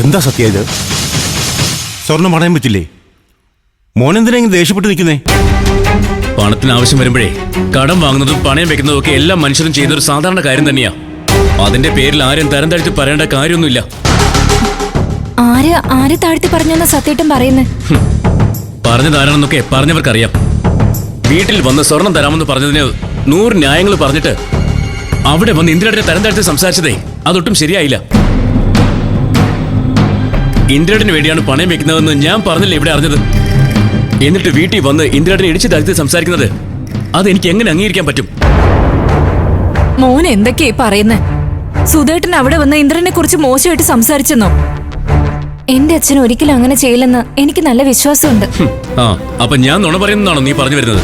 എന്താ സത്യ ഇത്? സ്വർണം പണയം വെച്ചില്ലേ? മോനെന്തിനെങ്കിലും ദേഷ്യപ്പെട്ട് നിൽക്കുന്നേ? പണത്തിന് ആവശ്യം വരുമ്പോഴേ കടം വാങ്ങുന്നതും പണയം വെക്കുന്നതും ഒക്കെ എല്ലാ മനുഷ്യരും ചെയ്യുന്ന ഒരു സാധാരണ കാര്യം തന്നെയാ. അതിന്റെ പേരിൽ ആരും തരം താഴ്ത്തി പറയേണ്ട കാര്യമൊന്നുമില്ല. ആര് താഴ്ത്തി പറഞ്ഞെന്ന് സത്യേട്ടൻ പറയുന്നേ? പറഞ്ഞതാരാണെന്നൊക്കെ പറഞ്ഞവർക്കറിയാം. വീട്ടിൽ വന്ന് സ്വർണം തരാമെന്ന് പറഞ്ഞതിന് 100 ന്യായങ്ങൾ പറഞ്ഞിട്ട് അവിടെ വന്ന് ഇന്ദ്രയുടെ തരം താഴ്ത്തി സംസാരിച്ചതേ അതൊട്ടും ശരിയായില്ല. ഇന്ദ്രയുടെ വേണ്ടിയാണ് പണയം വെക്കുന്നതെന്ന് ഞാൻ പറഞ്ഞില്ല ഇവിടെ അറിഞ്ഞത്. എന്നിട്ട് വീട്ടിൽ വന്ന് ഇന്ദ്രയുടെ ഇടിച്ചു താഴ്ത്തി സംസാരിക്കുന്നത് അതെനിക്ക് എങ്ങനെ അംഗീകരിക്കാൻ പറ്റും? മോൻ എന്തൊക്കെയാ പറയുന്നേ? സുധേട്ടൻ അവിടെ വന്ന് ഇന്ദ്രനെ കുറിച്ച് മോശമായിട്ട് സംസാരിച്ചെന്നോ? എന്റെ അച്ഛൻ ഒരിക്കലും അങ്ങനെ ചെയ്യില്ലെന്ന് എനിക്ക് നല്ല വിശ്വാസമുണ്ട്. അപ്പൊ ഞാൻ നുണ പറയുന്നതാണോ നീ പറഞ്ഞു വരുന്നത്?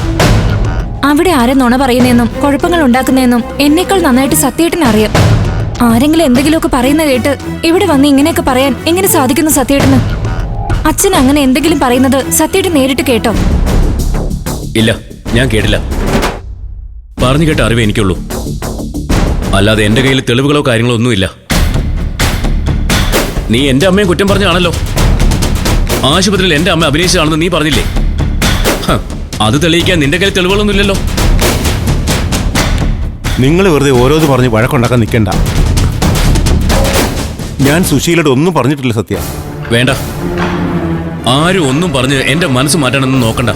അവിടെ ആരെ നുണ പറയുന്നതെന്നും കുഴപ്പങ്ങൾ ഉണ്ടാക്കുന്നതെന്നും എന്നേക്കാൾ നന്നായിട്ട് സത്യേട്ടൻ അറിയാം. ആരെങ്കിലും എന്തെങ്കിലുമൊക്കെ പറയുന്ന കേട്ട് ഇവിടെ വന്ന് ഇങ്ങനെയൊക്കെ പറയാൻ എങ്ങനെ സാധിക്കുന്നു സത്യേട്ടന്? അച്ഛൻ അങ്ങനെ എന്തെങ്കിലും പറയുന്നത് സത്യേട്ടൻ നേരിട്ട് കേട്ടോ? ഇല്ല, ഞാൻ കേട്ടില്ല. പറഞ്ഞു കേട്ട അറിവേ എനിക്കുള്ളൂ. അല്ലാതെ എന്റെ കയ്യിൽ തെളിവുകളോ കാര്യങ്ങളോ ഒന്നുമില്ല. നീ എന്റെ അമ്മയെ കുറ്റം പറഞ്ഞാണല്ലോ. ആശുപത്രിയിൽ എന്റെ അമ്മ അഭിനയിച്ചതാണെന്ന് നീ പറഞ്ഞില്ലേ? അത് തെളിയിക്കാൻ നിന്റെ കയ്യിൽ തെളിവുകളൊന്നുമില്ലല്ലോ. നിങ്ങൾ വെറുതെ ഓരോന്ന് പറഞ്ഞ് വഴക്കുണ്ടാക്കാൻ നിൽക്കണ്ട. ഞാൻ സുശീലയോട് ഒന്നും പറഞ്ഞിട്ടില്ല സത്യ. വേണ്ട, ആരും ഒന്നും പറഞ്ഞ് എന്റെ മനസ്സ് മാറ്റാനൊന്നും നോക്കണ്ട.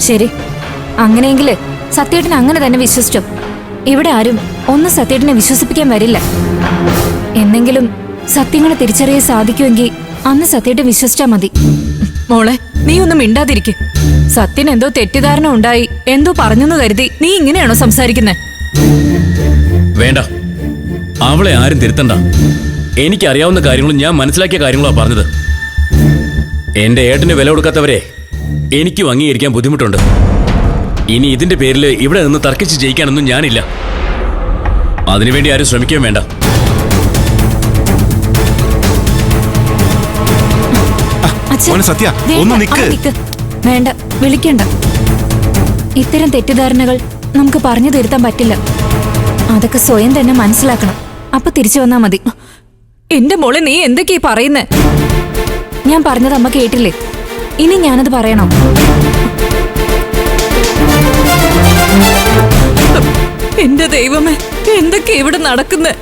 ശരി, അങ്ങനെയെങ്കില് സത്യേട്ടൻ അങ്ങനെ തന്നെ വിശ്വസിച്ചോ. ഇവിടെ ആരും ഒന്നും സത്യേട്ടനെ വിശ്വസിപ്പിക്കാൻ വരില്ല. എന്നെങ്കിലും സത്യങ്ങളെ തിരിച്ചറിയാൻ സാധിക്കുമെങ്കിൽ അന്ന് സത്യേട്ടൻ വിശ്വസിച്ചാ മതി. മോളെ, നീ ഒന്നും മിണ്ടാതിരിക്കും. സത്യൻ എന്തോ തെറ്റിദ്ധാരണ ഉണ്ടായി എന്തോ പറഞ്ഞെന്ന് കരുതി നീ ഇങ്ങനെയാണോ സംസാരിക്കുന്നത്? വേണ്ട, അവളെ ആരും തിരുത്തണ്ട. എനിക്കറിയാവുന്ന കാര്യങ്ങളും ഞാൻ മനസ്സിലാക്കിയ കാര്യങ്ങളാ പറഞ്ഞത്. എന്റെ ഏട്ടന് വില കൊടുക്കാത്തവരെ എനിക്കും അംഗീകരിക്കാൻ ബുദ്ധിമുട്ടുണ്ട്. ഇനി ഇതിന്റെ പേരിൽ ഇവിടെ നിന്ന് തർക്കിച്ച് ജയിക്കാനൊന്നും ഞാനില്ല. അതിനുവേണ്ടി ആരും ശ്രമിക്കുകയും വേണ്ട. സത്യ, ഒന്ന് നിക്ക്. വേണ്ട, വിളിക്കണ്ട. ഇത്തരം തെറ്റിദ്ധാരണകൾ നമുക്ക് പറഞ്ഞു തിരുത്താൻ പറ്റില്ല. അതൊക്കെ സ്വയം തന്നെ മനസ്സിലാക്കണം. അപ്പൊ തിരിച്ചു വന്നാ മതി. എന്റെ മോളെ, നീ എന്തൊക്കെയാ പറയുന്നേ? ഞാൻ പറഞ്ഞത് അമ്മ കേട്ടില്ലേ? ഇനി ഞാനത് പറയണോ? എന്റെ ദൈവമേ, എന്തൊക്കെയാ ഇവിടെ നടക്കുന്നേ?